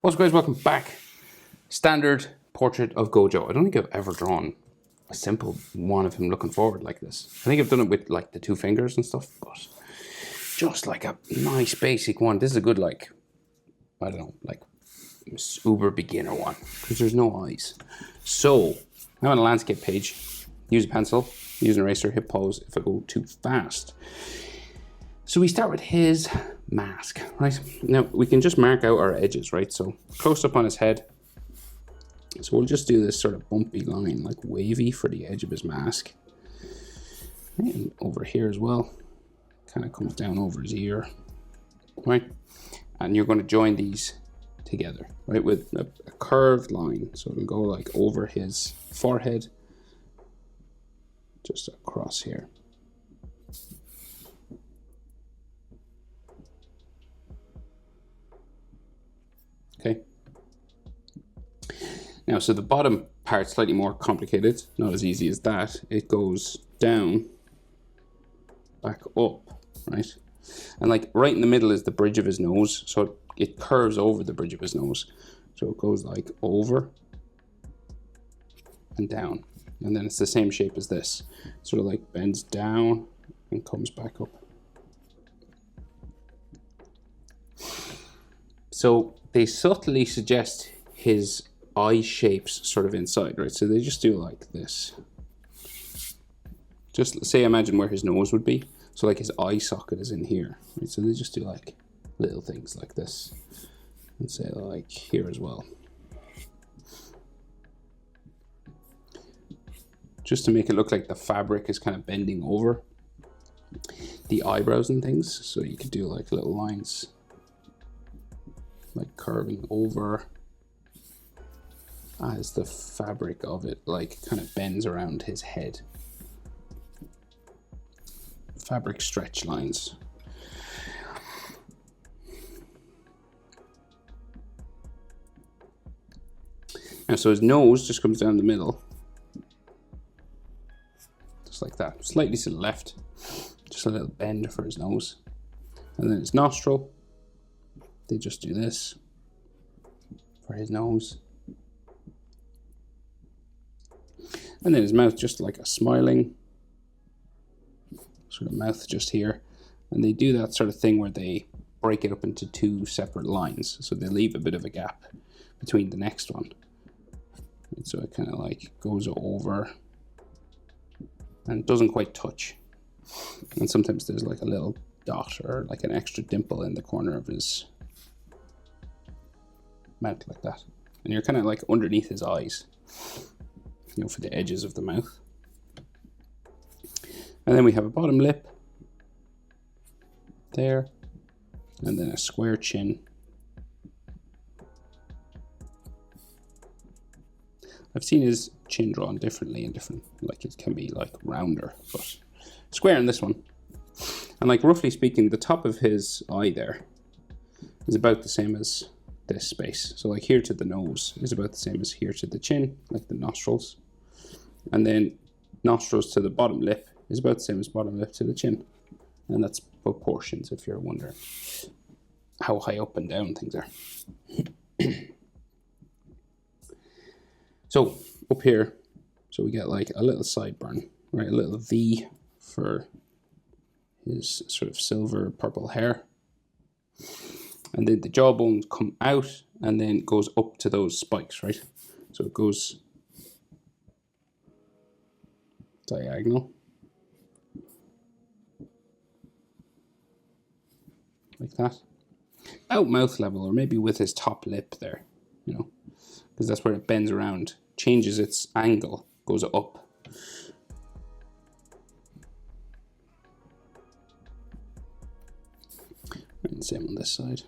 What's up, guys? Welcome back. Standard portrait of Gojo. I don't think I've ever drawn a simple one of him looking forward like this. I think I've done it with like the two fingers and stuff, but just like a nice basic one. This is a good, like, I don't know, like uber beginner one because there's no eyes. So I'm on a landscape page. Use a pencil, use an eraser, hit pause if I go too fast. So we start with his mask, right? Now we can just mark out our edges, right? So close up on his head. So we'll just do this sort of bumpy line, like wavy for the edge of his mask. And over here as well, kind of comes down over his ear, right? And you're going to join these together, right? With a curved line. So it'll go like over his forehead, just across here. Okay. Now, so the bottom part's slightly more complicated, not as easy as that. It goes down, back up, right? And like right in the middle is the bridge of his nose, so it curves over the bridge of his nose. So it goes like over and down. And then it's the same shape as this. Sort of like bends down and comes back up. So they subtly suggest his eye shapes sort of inside, right? So they just do like this. Just say, imagine where his nose would be. So like his eye socket is in here, right? So they just do like little things like this. And say like here as well. Just to make it look like the fabric is kind of bending over the eyebrows and things. So you could do like little lines, like curving over as the fabric of it like kind of bends around his head. Fabric stretch lines. And so his nose just comes down the middle, just like that, slightly to the left, just a little bend for his nose. And then his nostril, they just do this for his nose. And then his mouth, just like a smiling sort of mouth just here. And they do that sort of thing where they break it up into two separate lines. So they leave a bit of a gap between the next one. And so it kind of like goes over and doesn't quite touch. And sometimes there's like a little dot or like an extra dimple in the corner of his mouth like that. And you're kind of like underneath his eyes, you know, for the edges of the mouth. And then we have a bottom lip there, and then a square chin. I've seen his chin drawn differently in different, like it can be like rounder, but square in this one. And like roughly speaking, the top of his eye there is about the same as this space. So like here to the nose is about the same as here to the chin, like the nostrils. And then nostrils to the bottom lip is about the same as bottom lip to the chin. And that's proportions if you're wondering how high up and down things are. So up here, so we get like a little sideburn, right? A little V for his sort of silver purple hair. And then the jawbones come out and then goes up to those spikes, right? So it goes diagonal, like that. About mouth level, or maybe with his top lip there, you know, because that's where it bends around, changes its angle, goes up. And same on this side.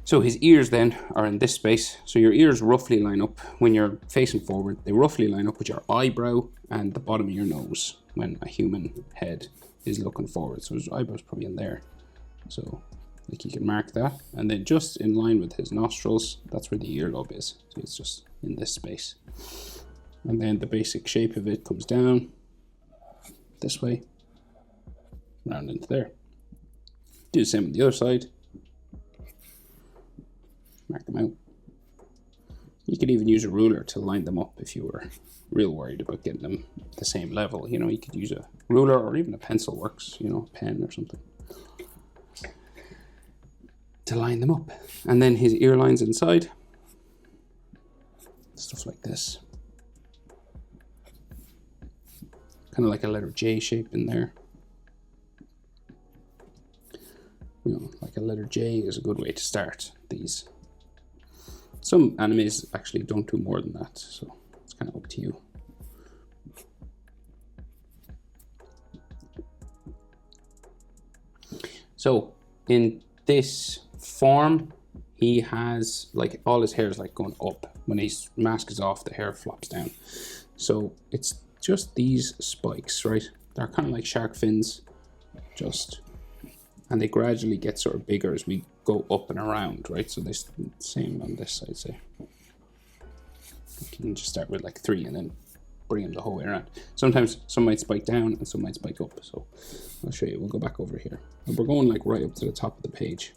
So his ears then are in this space. So your ears roughly line up when you're facing forward. They roughly line up with your eyebrow and the bottom of your nose when a human head is looking forward. So his eyebrow's probably in there. So like you can mark that. And then just in line with his nostrils, that's where the earlobe is. So it's just in this space. And then the basic shape of it comes down this way, round into there. Do the same on the other side. Mark them out. You could even use a ruler to line them up if you were real worried about getting them the same level. You know, you could use a ruler or even a pencil works, you know, a pen or something, to line them up. And then his ear lines inside. Stuff like this. Kind of like a letter J shape in there. You know, like a letter J is a good way to start these. Some animes actually don't do more than that, so it's kind of up to you. So in this form, he has like all his hair is like going up. When his mask is off, the hair flops down. So it's just these spikes, right? They're kind of like shark fins, and they gradually get sort of bigger as we go up and around, right? So this same on this side, say. You can just start with like 3 and then bring them the whole way around. Sometimes some might spike down and some might spike up. So I'll show you. We'll go back over here. And we're going like right up to the top of the page.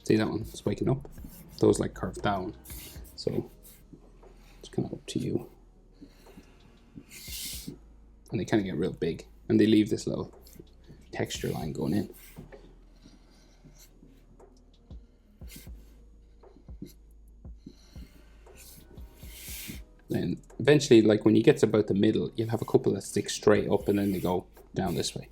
See that one spiking up? Those like curve down. So it's kind of up to you. And they kind of get real big. And they leave this little texture line going in. Then eventually, like when you get to about the middle, you'll have a couple that stick straight up and then they go down this way.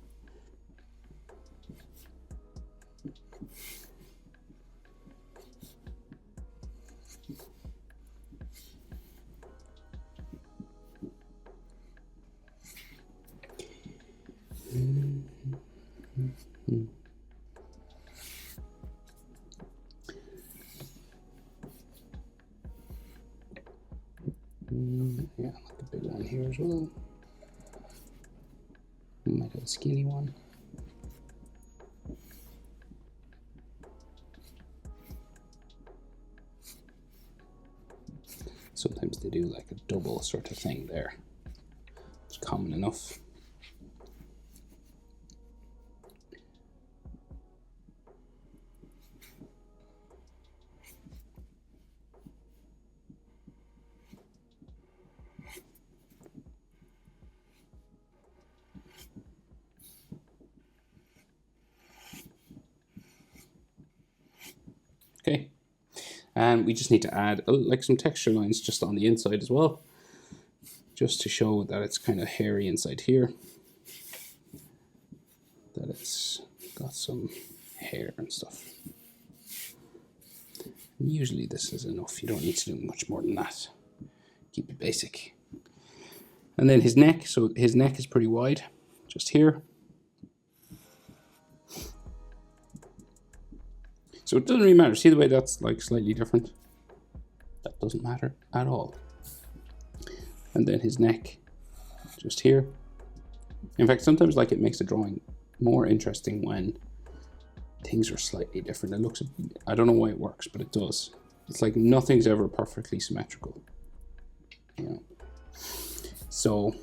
Yeah, like a big one here as well. We might have a skinny one. Sometimes they do like a double sort of thing there. It's common enough. Okay, and we just need to add like some texture lines just on the inside as well, just to show that it's kind of hairy inside here, that it's got some hair and stuff. And usually this is enough, you don't need to do much more than that. Keep it basic. And then his neck, so his neck is pretty wide, just here. So it doesn't really matter. See the way that's like slightly different? That doesn't matter at all. And then his neck, just here. In fact, sometimes like it makes the drawing more interesting when things are slightly different. It looks, I don't know why it works, but it does. It's like nothing's ever perfectly symmetrical. You know. So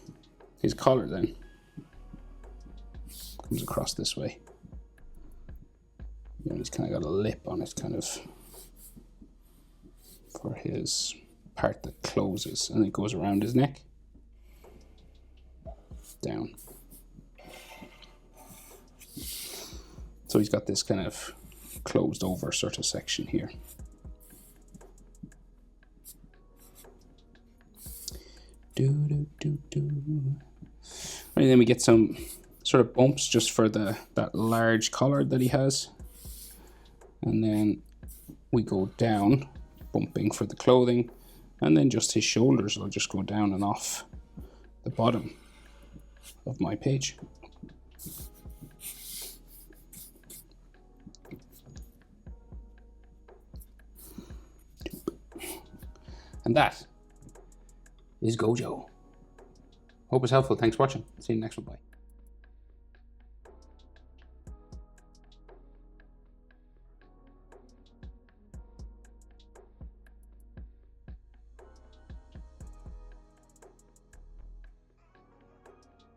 his collar then comes across this way. You know, he's kind of got a lip on it, kind of, for his part that closes, and it goes around his neck, down. So he's got this kind of closed over sort of section here. And then we get some sort of bumps just for that large collar that he has. And then we go down, bumping for the clothing, and then just his shoulders will just go down and off the bottom of my page. And that is Gojo. Hope it's helpful. Thanks for watching. See you in the next one. Bye.